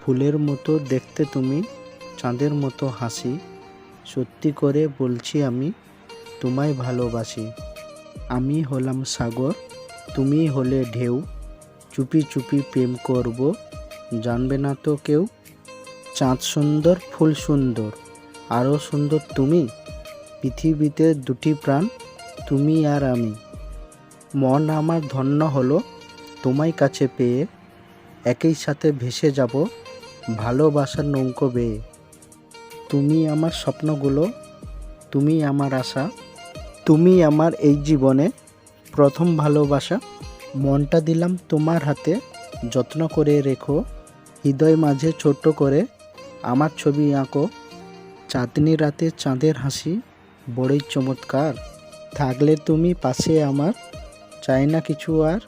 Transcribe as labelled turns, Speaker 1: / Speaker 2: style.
Speaker 1: ফুলের মতো দেখতে তুমি, চাঁদের মতো হাসি, সত্যি করে বলছি আমি তোমায় ভালোবাসি। আমি হলাম সাগর, তুমি হলে ঢেউ, চুপি চুপি প্রেম করব, জানবে না তো কেউ। চাঁদ সুন্দর, ফুল সুন্দর, আরও সুন্দর তুমি, পৃথিবীতে দুটি প্রাণ, তুমি আর আমি। মন আমার ধন্য হলো তোমায় কাছে পেয়ে, একই সাথে ভেসে যাব ভালোবাসার নৌকো বেয়ে। তুমি আমার স্বপ্নগুলো, তুমি আমার আশা, তুমি আমার এই জীবনে প্রথম ভালোবাসা। মনটা দিলাম তোমার হাতে, যত্ন করে রেখো, হৃদয় মাঝে ছোট্ট করে আমার ছবি আঁকো। চাঁদনি রাতে চাঁদের হাসি বড়ই চমৎকার, থাকলে তুমি পাশে আমার, চাই না কিছু আর।